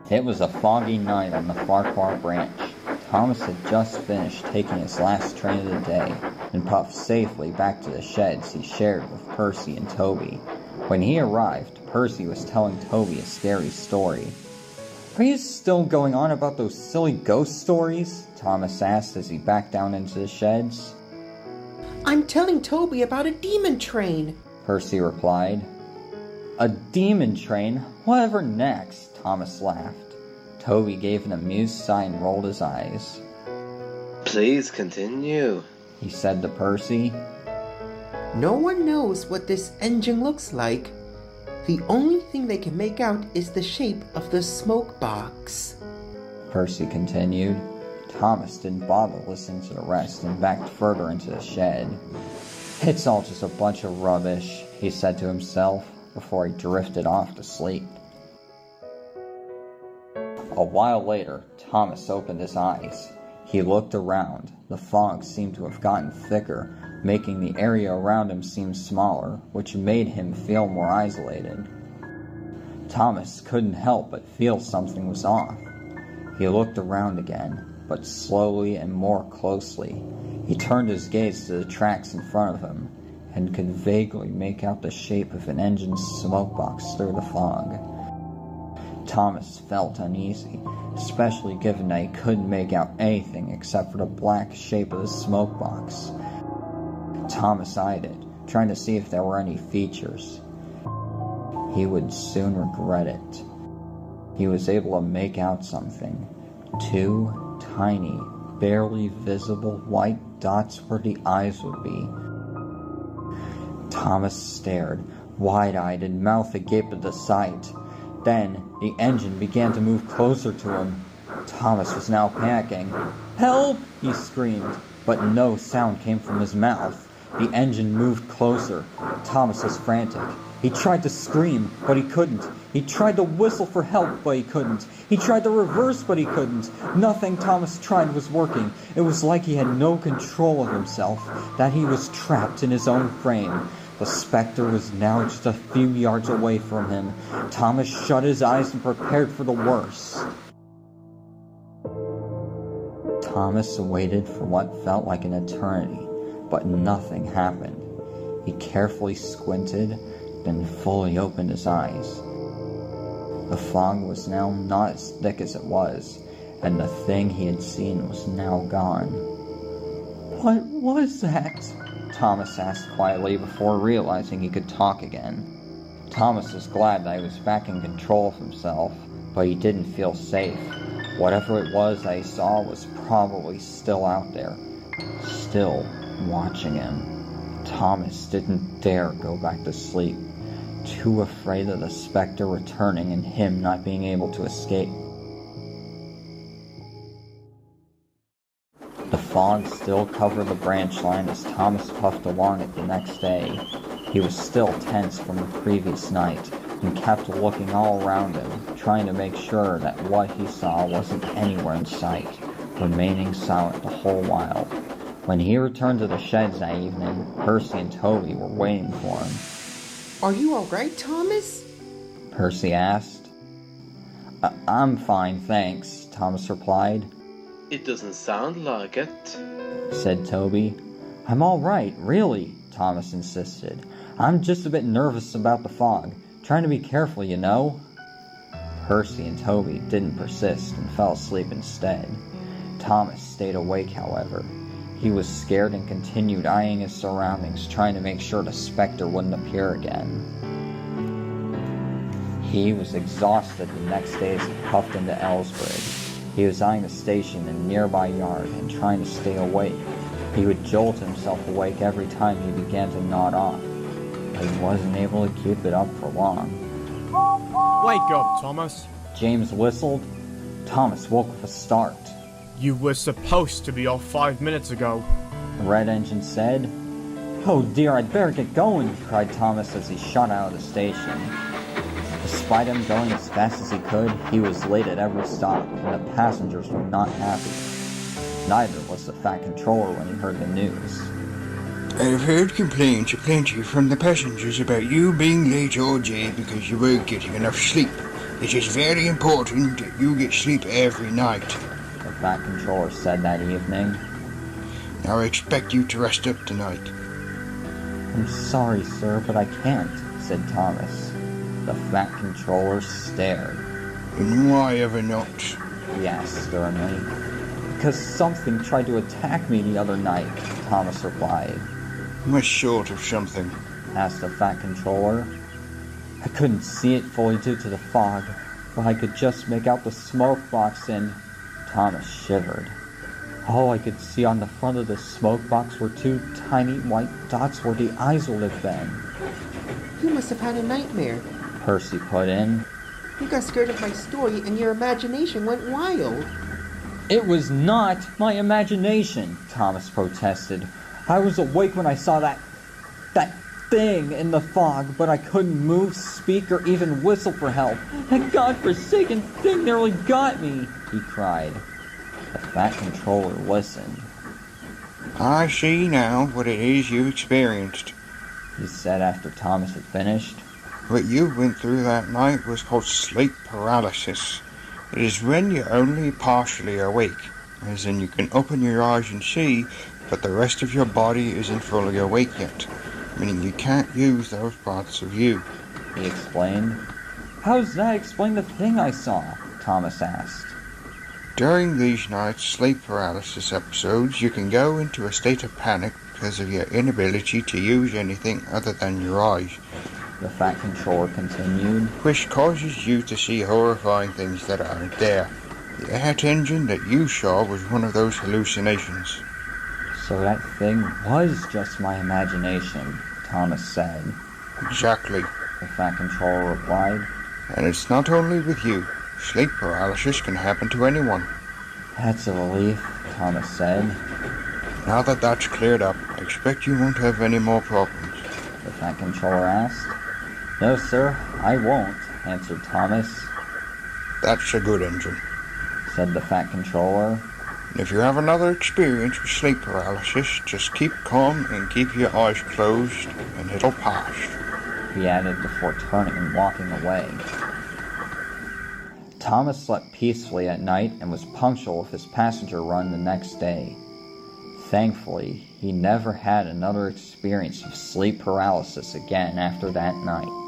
It was a foggy night on the Farquhar branch. Thomas had just finished taking his last train of the day and puffed safely back to the sheds he shared with Percy and Toby. When he arrived, Percy was telling Toby a scary story. "Are you still going on about those silly ghost stories?" Thomas asked as he backed down into the sheds. "I'm telling Toby about a demon train," Percy replied. "A demon train? Whatever next?" Thomas laughed. Toby gave an amused sigh and rolled his eyes. "Please continue," he said to Percy. "No one knows what this engine looks like. The only thing they can make out is the shape of the smoke box," Percy continued. Thomas didn't bother listening to the rest and backed further into the shed. "It's all just a bunch of rubbish," he said to himself before he drifted off to sleep. A while later, Thomas opened his eyes. He looked around. The fog seemed to have gotten thicker, making the area around him seem smaller, which made him feel more isolated. Thomas couldn't help but feel something was off. He looked around again, but slowly and more closely. He turned his gaze to the tracks in front of him, and could vaguely make out the shape of an engine's smoke box through the fog. Thomas felt uneasy, especially given that he couldn't make out anything except for the black shape of the smoke box. Thomas eyed it, trying to see if there were any features. He would soon regret it. He was able to make out something. 2 tiny, barely visible white dots where the eyes would be. Thomas stared, wide-eyed and mouth agape at the sight. Then, the engine began to move closer to him. Thomas was now panicking. "Help!" he screamed, but no sound came from his mouth. The engine moved closer. Thomas was frantic. He tried to scream, but he couldn't. He tried to whistle for help, but he couldn't. He tried to reverse, but he couldn't. Nothing Thomas tried was working. It was like he had no control of himself, that he was trapped in his own frame. The specter was now just a few yards away from him. Thomas shut his eyes and prepared for the worst. Thomas waited for what felt like an eternity, but nothing happened. He carefully squinted, then fully opened his eyes. The fog was now not as thick as it was, and the thing he had seen was now gone. "What was that?" Thomas asked quietly before realizing he could talk again. Thomas was glad that he was back in control of himself, but he didn't feel safe. Whatever it was that he saw was probably still out there, still watching him. Thomas didn't dare go back to sleep, too afraid of the specter returning and him not being able to escape. The fog still covered the branch line as Thomas puffed along it the next day. He was still tense from the previous night and kept looking all around him, trying to make sure that what he saw wasn't anywhere in sight, remaining silent the whole while. When he returned to the sheds that evening, Percy and Toby were waiting for him. "Are you all right, Thomas?" Percy asked. I'm fine, thanks," Thomas replied. "It doesn't sound like it," said Toby. "I'm all right, really," Thomas insisted. "I'm just a bit nervous about the fog. Trying to be careful, you know." Percy and Toby didn't persist and fell asleep instead. Thomas stayed awake, however. He was scared and continued eyeing his surroundings, trying to make sure the specter wouldn't appear again. He was exhausted the next day as he puffed into Ellsbridge. He was eyeing the station in a nearby yard and trying to stay awake. He would jolt himself awake every time he began to nod off, but he wasn't able to keep it up for long. "Wake up, Thomas." James whistled. Thomas woke with a start. "You were supposed to be off 5 minutes ago." The red engine said. "Oh dear, I'd better get going," cried Thomas as he shot out of the station. Despite him going as fast as he could, he was late at every stop, and the passengers were not happy. Neither was the Fat Controller when he heard the news. "I've heard complaints aplenty from the passengers about you being late all day because you weren't getting enough sleep. It is very important that you get sleep every night. the Fat Controller said that evening. Now I expect you to rest up tonight. I'm sorry, sir, but I can't, said Thomas. The Fat Controller stared. And why ever not? He asked sternly. Because something tried to attack me the other night, Thomas replied. What sort of something? Asked the Fat Controller. I couldn't see it fully due to the fog, but I could just make out the smoke box and... Thomas shivered. All I could see on the front of the smoke box were two tiny white dots where the eyes would have been. You must have had a nightmare. Percy put in. You got scared of my story and your imagination went wild. It was not my imagination, Thomas protested. I was awake when I saw that thing in the fog, but I couldn't move, speak, or even whistle for help. That godforsaken thing nearly got me, he cried. The Fat Controller listened. I see now what it is you experienced. He said after Thomas had finished. What you went through that night was called sleep paralysis. It is when you're only partially awake, as in you can open your eyes and see, but the rest of your body isn't fully awake yet, meaning you can't use those parts of you. He explained. How does that explain the thing I saw? Thomas asked. During these nights sleep paralysis episodes, you can go into a state of panic because of your inability to use anything other than your eyes. The Fat Controller continued. Which causes you to see horrifying things that aren't there. The ant engine that you saw was one of those hallucinations. So that thing was just my imagination, Thomas said. Exactly. The Fat Controller replied. And it's not only with you. Sleep paralysis can happen to anyone. That's a relief, Thomas said. Now that that's cleared up, I expect you won't have any more problems. The Fat Controller asked. No, sir, I won't, answered Thomas. That's a good engine, said the Fat Controller. If you have another experience with sleep paralysis, just keep calm and keep your eyes closed, and it'll pass. He added before turning and walking away. Thomas slept peacefully at night and was punctual with his passenger run the next day. Thankfully, he never had another experience of sleep paralysis again after that night.